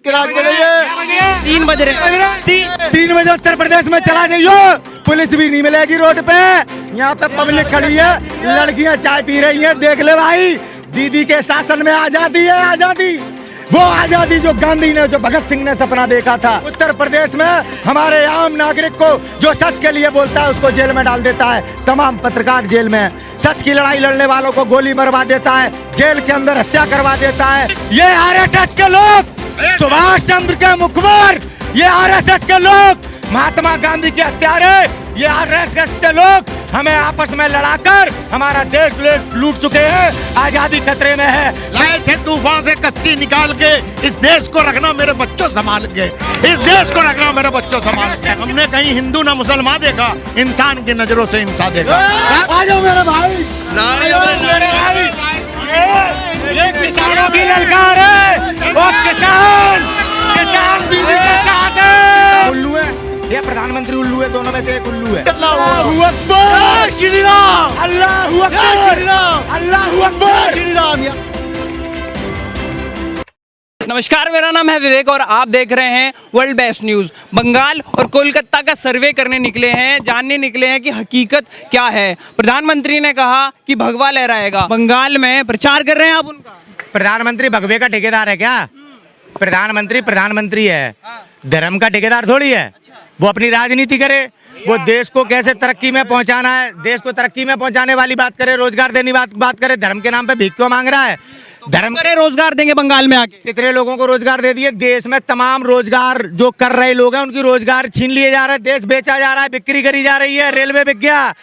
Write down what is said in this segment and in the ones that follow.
3 बज रहे 3 बजे उत्तर प्रदेश में चला जाइयो, पुलिस भी नहीं मिलेगी रोड पे। यहाँ पे पब्लिक खड़ी है, लड़कियां चाय पी रही हैं। देख ले भाई, दीदी के शासन में आजादी है, आजादी। वो आजादी जो गांधी ने, जो भगत सिंह ने सपना देखा था। उत्तर प्रदेश में हमारे आम नागरिक को जो सच के लिए बोलता है उसको जेल में डाल देता है। तमाम पत्रकार जेल में, सच की लड़ाई लड़ने वालों को गोली मरवा देता है, जेल के अंदर हत्या करवा देता है। ये आरएसएस के लोग, सुभाष चंद्र के मुखबिर, ये आरएसएस के लोग, महात्मा गांधी के हत्यारे, ये आरएसएस के लोग हमें आपस में लड़ाकर हमारा देश लूट चुके हैं। आजादी खतरे में है। लाए थे तूफान से कश्ती निकाल के, इस देश को रखना मेरे बच्चों संभाल के, इस देश को रखना मेरे बच्चों संभाल के। हमने कहीं हिंदू ना मुसलमान देखा, इंसान की नजरों से इंसान देखा। आ जाओ मेरे भाई, मेरे भाई, ये किसानों की ललकार है। वो किसान दीदी के साथ है। उल्लू है, ये प्रधानमंत्री उल्लू है, दोनों में से एक उल्लू है। अल्लाहू अकबर, श्री राम, अल्लाहू अकबर, श्री राम, अल्लाहू अकबर, श्री राम। नमस्कार, मेरा नाम है विवेक और आप देख रहे हैं वर्ल्ड बेस्ट न्यूज़। बंगाल और कोलकाता का सर्वे करने निकले हैं, जानने निकले हैं कि हकीकत क्या है। प्रधानमंत्री ने कहा कि भगवा लहराएगा। बंगाल में प्रचार कर रहे हैं आप उनका। प्रधानमंत्री भगवे का ठेकेदार है क्या? प्रधानमंत्री है, धर्म का ठेकेदार थोड़ी है। वो अपनी राजनीति करे, वो देश को कैसे तरक्की में पहुंचाना है, देश को तरक्की में पहुंचाने वाली बात करे, रोजगार देने बात करे। धर्म के नाम पे भीख क्यों मांग रहा है? धर्म करे रोजगार देंगे बंगाल में आके। कितने लोगों को रोजगार दे दिए। देश में तमाम रोजगार जो कर रहे लोग हैं उनकी रोजगार छीन लिए जा रहे हैं। देश बेचा जा रहा है, बिक्री करी जा रही है। रेलवे बिक गया,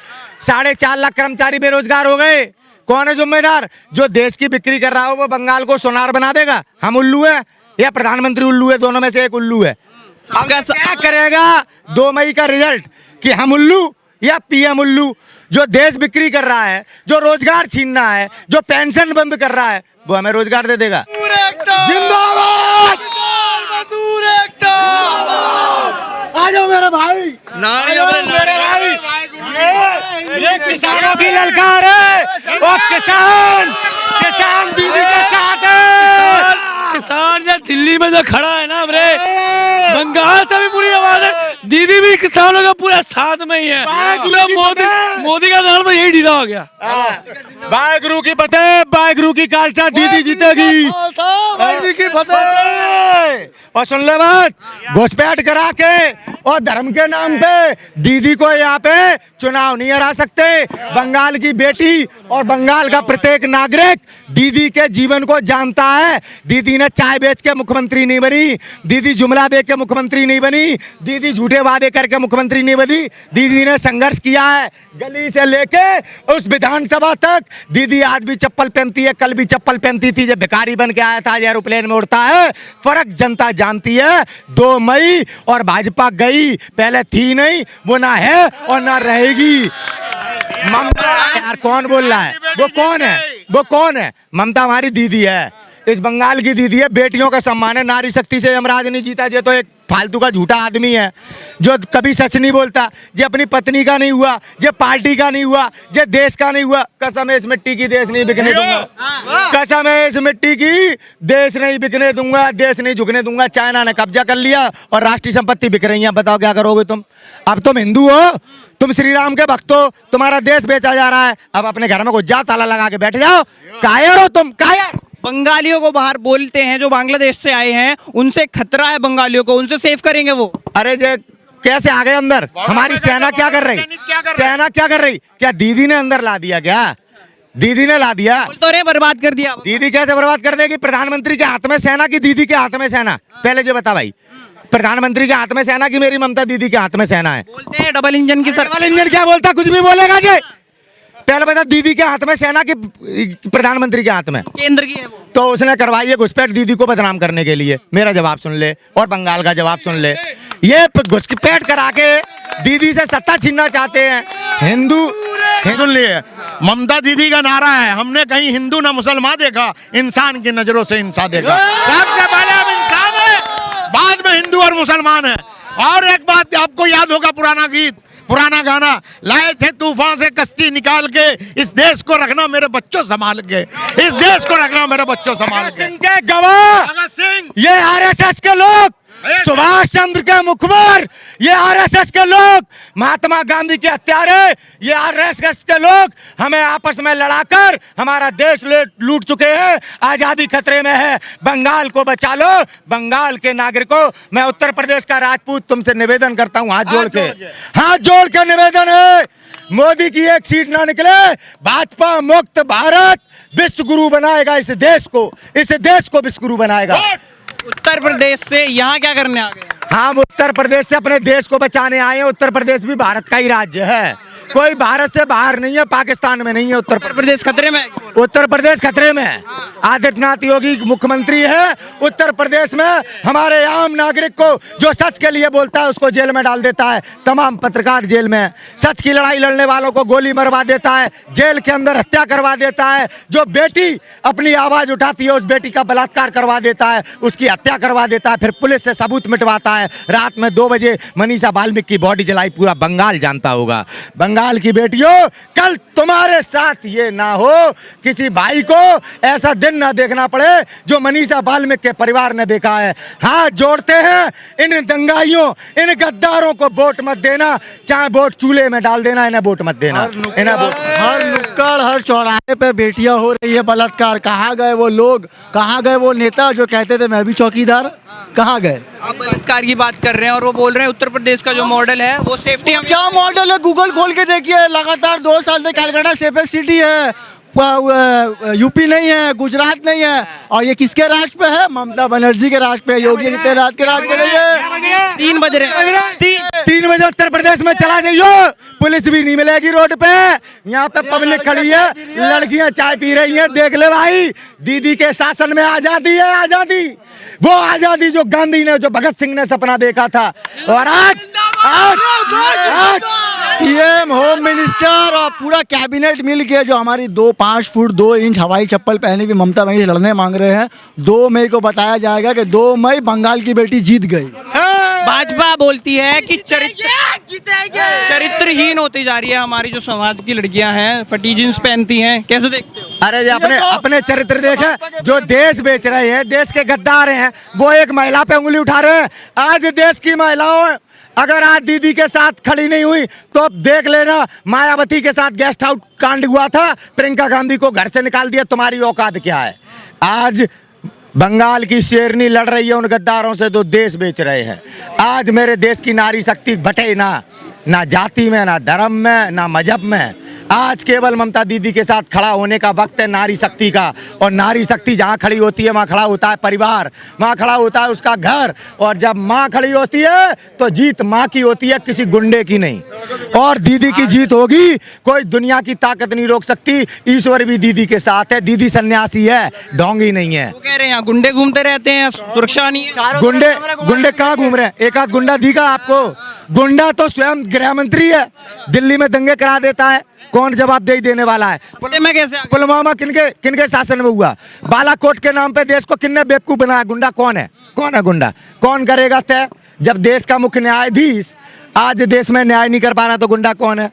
4.5 लाख कर्मचारी बेरोजगार हो गए। कौन है जिम्मेदार? जो देश की बिक्री कर रहा हो वो बंगाल को सोनार बना देगा। हम उल्लू है या प्रधानमंत्री उल्लू है? दोनों में से एक उल्लू है। अब क्या करेगा 2 मई का रिजल्ट कि हम उल्लू या पीएम उल्लू? जो देश बिक्री कर रहा है, जो रोजगार छीनना है, जो पेंशन बंद कर रहा है, वो हमें रोजगार दे देगा। जिंदाबाद, आ जाओ मेरे भाई, मेरे भाई, ये किसानों की ललकार है। वो किसान दीदी के साथ है। किसान जो दिल्ली में जो खड़ा है ना, हमरे बंगाल से भी पूरी आवाज है। दीदी भी किसानों का पूरा साथ में ही है। पूरा मोदी का नाम तो यही ढीला हो गया। वाहेगुरु की फतेह, वाहेगुरु की खालसा, दीदी जीतेगी। वाहेगुरु की फतेह। और सुन ले बात, घुसपैठ करा के और धर्म के नाम पे दीदी को यहाँ पे चुनाव नहीं हरा सकते। बंगाल की बेटी और बंगाल का प्रत्येक नागरिक दीदी के जीवन को जानता है। दीदी ने चाय बेच के मुख्यमंत्री नहीं बनी, दीदी जुमला दे के मुख्यमंत्री नहीं बनी, दीदी झूठे वादे करके मुख्यमंत्री नहीं बनी। दीदी ने संघर्ष किया है, गली से लेके उस विधानसभा तक। दीदी आज भी चप्पल पहनती है, कल भी चप्पल पहनती थी। जब भिखारी बन के आया था, आज एरोप्लेन में उड़ता है। फर्क जनता जानती है। 2 मई और भाजपा गई, पहले थी नहीं, वो ना है और ना रहेगी। ममता यार कौन बोल रहा है? वो कौन है? वो कौन है? ममता हमारी दीदी है, इस बंगाल की दीदी है। बेटियों का सम्मान है। नारी शक्ति से यमराज नहीं जीता। ये तो एक फालतू का झूठा आदमी है जो कभी सच नहीं बोलता। ये अपनी पत्नी का नहीं हुआ, ये पार्टी का नहीं हुआ, ये देश का नहीं हुआ। कसम है इस मिट्टी की देश नहीं बिकने दूंगा। कसम है इस मिट्टी की देश नहीं बिकने दूंगा, देश नहीं झुकने दूंगा। चाइना ने कब्जा कर लिया और राष्ट्रीय संपत्ति बिक रही है। बताओ क्या करोगे तुम? अब तुम हिंदू हो, तुम श्री राम के भक्त हो, तुम्हारा देश बेचा जा रहा है। अब अपने घर में घुस जाओ, ताला लगा के बैठ जाओ। कायर हो तुम, कायर। बंगालियों को बाहर बोलते हैं जो बांग्लादेश से आए हैं, उनसे खतरा है बंगालियों को, उनसे सेव करेंगे वो। अरे जे कैसे आ गए अंदर? हमारी सेना क्या कर रही? सेना क्या कर रही? क्या दीदी ने अंदर ला दिया? क्या दीदी ने ला दिया? तो रे बर्बाद कर दिया। दीदी कैसे बर्बाद कर देगी? प्रधानमंत्री के हाथ में सेना की दीदी के हाथ में सेना? पहले जो बता भाई, प्रधानमंत्री के हाथ में सेना की मेरी ममता दीदी के हाथ में सेना है। बोलते हैं डबल इंजन की। डबल इंजन क्या बोलता? कुछ भी बोलेगा जी। पहले बता, दीदी के हाथ में सेना की, प्रधानमंत्री के हाथ में केंद्र की है वो। तो उसने करवाई है घुसपैठ दीदी को बदनाम करने के लिए। मेरा जवाब सुन ले और बंगाल का जवाब सुन ले। ये घुसपैठ करा के दीदी से सत्ता छीनना चाहते हैं हिंदू। सुन लिए, ममता दीदी का नारा है, हमने कहीं हिंदू ना मुसलमान देखा, इंसान की नजरों से इंसान देखा। सबसे पहले हम इंसान है, बाद में हिंदू और मुसलमान है। और एक बात आपको याद होगा, पुराना गीत, पुराना गाना लाए थे तूफान से कश्ती निकाल के, इस देश को रखना मेरे बच्चों संभाल के, इस देश को रखना मेरे बच्चों संभाल के। इनके गवाह भगत सिंह, ये आरएसएस के लोग, सुभाष चंद्र के मुखबिर, ये आरएसएस के लोग, महात्मा गांधी के हत्यारे, ये आरएसएस के लोग हमें आपस में लड़ाकर हमारा देश लूट चुके हैं। आजादी खतरे में है, बंगाल को बचा लो। बंगाल के नागरिकों, मैं उत्तर प्रदेश का राजपूत तुमसे निवेदन करता हूं, हाथ जोड़ के निवेदन है, मोदी की एक सीट ना निकले, भाजपा मुक्त भारत विश्व गुरु बनाएगा इस देश को, इस देश को विश्व गुरु बनाएगा। उत्तर प्रदेश से यहाँ क्या करने आ गए? हम उत्तर प्रदेश से अपने देश को बचाने आए हैं। उत्तर प्रदेश भी भारत का ही राज्य है, कोई भारत से बाहर नहीं है, पाकिस्तान में नहीं है। उत्तर प्रदेश खतरे में, उत्तर प्रदेश खतरे में है। आदित्यनाथ योगी मुख्यमंत्री है। उत्तर प्रदेश में हमारे आम नागरिक को जो सच के लिए बोलता है उसको जेल में डाल देता है। तमाम पत्रकार जेल में, सच की लड़ाई लड़ने वालों को गोली मरवा देता है, जेल के अंदर हत्या करवा देता है। जो बेटी अपनी आवाज उठाती है उस बेटी का बलात्कार करवा देता है, उसकी हत्या करवा देता है, फिर पुलिस से सबूत मिटवाता है। रात में 2 बजे मनीषा वाल्मीकि की बॉडी जलाई, पूरा बंगाल जानता होगा। बंगाल की बेटियों, कल तुम्हारे साथ ये ना हो, किसी भाई को ऐसा दिन ना देखना पड़े जो मनीषा वाल्मीकि के परिवार ने देखा है। हाथ जोड़ते हैं, इन दंगाइयों, इन गद्दारों को वोट मत देना, चाहे वोट चूल्हे में डाल देना, इन्हें वोट मत देना। हर नुक्कड़, हर चौराहे पे बेटियां हो रही है बलात्कार। कहाँ गए वो लोग, कहाँ गए वो नेता जो कहते थे मैं भी चौकीदार, कहाँ गए? आप बलात्कार की बात कर रहे हैं और वो बोल रहे हैं उत्तर प्रदेश का जो मॉडल है वो सेफ्टी। क्या मॉडल है? गूगल खोल के देखिए, लगातार 2 साल से कलकत्ता सेफेस्ट सिटी है, यूपी नहीं है, गुजरात नहीं है। और ये किसके राज पे है? ममता बनर्जी के राज पे, योगी आदित्यनाथ के राज पे नहीं है। 3 बज रहे हैं, 3 बजे उत्तर प्रदेश में चला जाइयो, पुलिस भी नहीं मिलेगी रोड पे। यहाँ पे पब्लिक खड़ी है, लड़कियां चाय पी रही हैं। देख ले भाई, दीदी के शासन में आजादी है, आजादी, वो आजादी जो गांधी ने, जो भगत सिंह ने सपना देखा था। और आज पीएम, होम मिनिस्टर और पूरा कैबिनेट मिल के जो हमारी 5 फुट 2 इंच हवाई चप्पल पहनी हुई ममता बनर्जी से लड़ने मांग रहे हैं। 2 मई को बताया जाएगा कि 2 मई बंगाल की बेटी जीत गई। भाजपा बोलती है कि चरित्रहीन होती जा रही है हमारी जो समाज की लड़कियां हैं, फटी जींस पहनती हैं। कैसे देखते हो? अरे ये अपने चरित्र देखें, जो देश बेच रहे हैं, देश के गद्दार हैं, वो एक महिला पे उंगली उठा रहे हैं। आज देश की महिलाओं अगर आज दीदी के साथ खड़ी नहीं हुई तो अब देख लेना, मायावती के साथ गेस्ट हाउस कांड हुआ था, प्रियंका गांधी को घर से निकाल दिया। तुम्हारी औकात क्या है? आज बंगाल की शेरनी लड़ रही है उन गद्दारों से जो देश बेच रहे हैं। आज मेरे देश की नारी शक्ति बटे ना जाति में, ना धर्म में, ना मजहब में। आज केवल ममता दीदी के साथ खड़ा होने का वक्त है नारी शक्ति का। और नारी शक्ति जहाँ खड़ी होती है वहाँ खड़ा होता है परिवार, वहाँ खड़ा होता है उसका घर। और जब माँ खड़ी होती है तो जीत माँ की होती है, किसी गुंडे की नहीं। और दीदी की जीत होगी, कोई दुनिया की ताकत नहीं रोक सकती। ईश्वर भी दीदी के साथ है, दीदी सन्यासी है, ढोंगी नहीं है। वो कह रहे हैं गुंडे घूमते रहते हैं, सुरक्षा नहीं है। गुंडे कहाँ घूम रहे हैं? एक आध गुंडा दिखा आपको? गुंडा तो स्वयं गृह मंत्री है, दिल्ली में दंगे करा देता है। कौन जवाबदेही देने वाला है? पुलवामा किनके शासन में हुआ? बालाकोट के नाम पे देश को किन्ने बेवकूफ बनाया? गुंडा कौन है? कौन है गुंडा? कौन करेगा तय? जब देश का मुख्य न्यायाधीश आज देश में न्याय नहीं कर पा रहा तो गुंडा कौन है?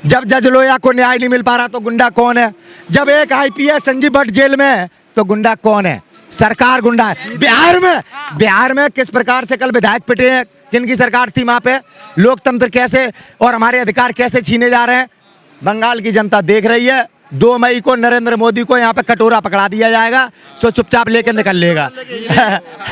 जब जज लोया को न्याय नहीं मिल पा रहा तो गुंडा कौन है? जब एक IPS संजीव भट्ट जेल में है तो गुंडा कौन है? सरकार गुंडा है। बिहार में किस प्रकार से कल विधायक पिटे हैं? किनकी सरकार थी वहां पे? लोकतंत्र कैसे और हमारे अधिकार कैसे छीने जा रहे हैं? बंगाल की जनता देख रही है। 2 मई को नरेंद्र मोदी को यहाँ पे कटोरा पकड़ा दिया जाएगा, सो चुपचाप लेकर निकल लेगा।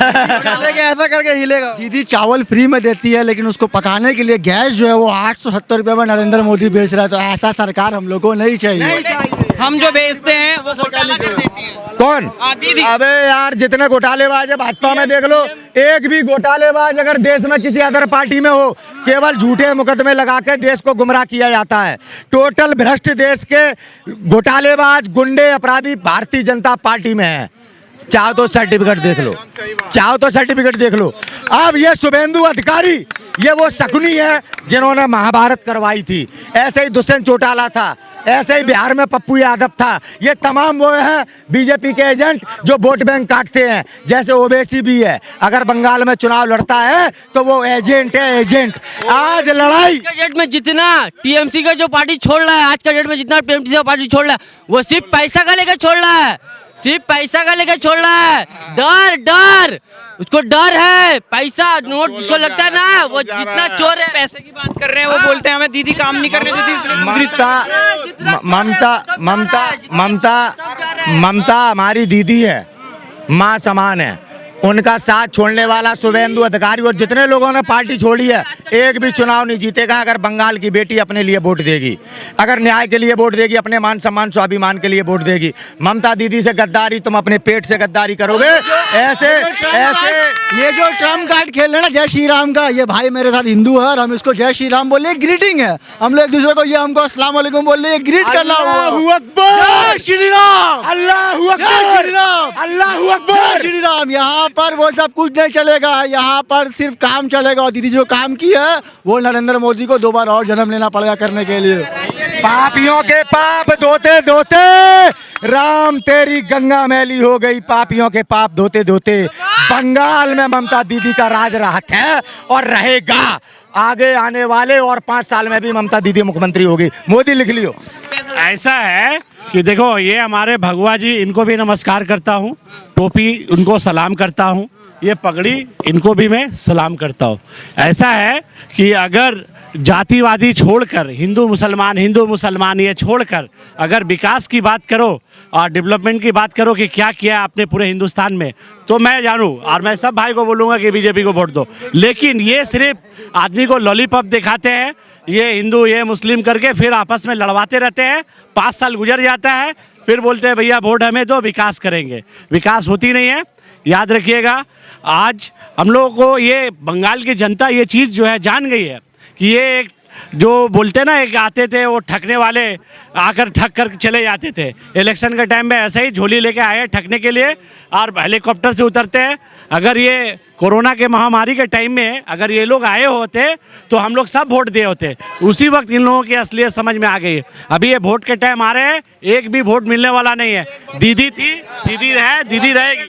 ऐसा करके हिलेगा। दीदी चावल फ्री में देती है, लेकिन उसको पकाने के लिए गैस जो है वो 870 रुपये में नरेंद्र मोदी बेच रहा है। तो ऐसा सरकार हम लोग को नहीं चाहिए। हम जो बेचते हैं वो घोटाला कर देती है। कौन? दीदी। अबे यार, जितने घोटालेबाज है भाजपा में देख लो, एक भी घोटालेबाज अगर देश में किसी अदर पार्टी में हो, केवल झूठे मुकदमे लगा के देश को गुमराह किया जाता है। टोटल भ्रष्ट देश के घोटालेबाज, गुंडे, अपराधी भारतीय जनता पार्टी में है। चाहो तो सर्टिफिकेट देख लो, चाहो तो सर्टिफिकेट देख लो। अब ये शुभेंदु अधिकारी, ये वो शकुनी है जिन्होंने महाभारत करवाई थी। ऐसे ही दुष्यंत चौटाला था, ऐसे ही बिहार में पप्पू यादव था। ये तमाम वो हैं बीजेपी के एजेंट जो वोट बैंक काटते हैं। जैसे ओवैसी भी है, अगर बंगाल में चुनाव लड़ता है तो वो एजेंट है, एजेंट। आज लड़ाई आज के डेट में जितना टीएमसी का जो पार्टी छोड़ रहा है, आज के डेट में जितना टीएमसी का पार्टी छोड़ रहा है, वो सिर्फ पैसा का लेकर छोड़ रहा है, सिर्फ पैसा का लेकर छोड़ रहा है। डर डर उसको डर है, पैसा नोट उसको लगता है ना, वो जितना चोर है। पैसे की बात कर रहे हैं, वो बोलते हैं हमें दीदी काम नहीं करने देती इसलिए ममता हमारी दीदी है, माँ समान है। उनका साथ छोड़ने वाला शुभेंदु अधिकारी और जितने लोगों ने पार्टी छोड़ी है, एक भी चुनाव नहीं जीतेगा अगर बंगाल की बेटी अपने लिए वोट देगी, अगर न्याय के लिए वोट देगी, अपने मान सम्मान स्वाभिमान के लिए वोट देगी। ममता दीदी से गद्दारी, तुम अपने पेट से गद्दारी करोगे। ऐसे ये जो ट्रम्प कार्ड खेल रहे हैं ना जय श्री राम का, ये भाई मेरे साथ हिंदू है और हम इसको जय श्री राम बोले, ग्रीटिंग है। हम लोग एक दूसरे को ये हमको अस्सलाम वालेकुम बोले, ये ग्रीट करना हुआ। अल्लाहू अकबर, जय श्री राम, अल्लाहू जय श्री अकबर, राम, अल्लाहू जय अकबर। श्री राम। यहाँ पर वो सब कुछ नहीं चलेगा, यहाँ पर सिर्फ काम चलेगा। और दीदी जो काम की है वो नरेंद्र मोदी को 2 बार और जन्म लेना पड़ेगा करने के लिए। पापियों के पाप धोते धोते राम तेरी गंगा मैली हो गई। पापियों के पाप धोते धोते बंगाल में ममता दीदी का राज रहा है और रहेगा। आगे आने वाले और 5 साल में भी ममता दीदी मुख्यमंत्री होगी। मोदी लिख लियो। ऐसा है कि देखो, ये हमारे भगवा जी, इनको भी नमस्कार करता हूँ, टोपी उनको सलाम करता हूँ, ये पगड़ी इनको भी मैं सलाम करता हूँ। ऐसा है कि अगर जातिवादी छोड़कर हिंदू मुसलमान ये छोड़कर अगर विकास की बात करो और डेवलपमेंट की बात करो कि क्या किया आपने पूरे हिंदुस्तान में, तो मैं जानूँ और मैं सब भाई को बोलूँगा कि बीजेपी को वोट दो। लेकिन ये सिर्फ आदमी को लॉलीपॉप दिखाते हैं, ये हिंदू ये मुस्लिम करके फिर आपस में लड़वाते रहते हैं। 5 साल गुजर जाता है, फिर बोलते हैं भैया वोट हमें दो, विकास करेंगे। विकास होती नहीं है। याद रखिएगा, आज हम लोगों को ये बंगाल की जनता ये चीज़ जो है जान गई है कि ये एक जो बोलते ना, एक आते थे वो ठगने वाले आकर ठग कर चले जाते थे। इलेक्शन के टाइम में ऐसे ही झोली लेके आए ठगने के लिए और हेलीकॉप्टर से उतरते हैं। अगर ये कोरोना के महामारी के टाइम में अगर ये लोग आए होते तो हम लोग सब वोट दिए होते। उसी वक्त इन लोगों की असलियत समझ में आ गई है। अभी ये वोट के टाइम आ रहे हैं, एक भी वोट मिलने वाला नहीं है। दीदी थी, दीदी है, दीदी रहेगी।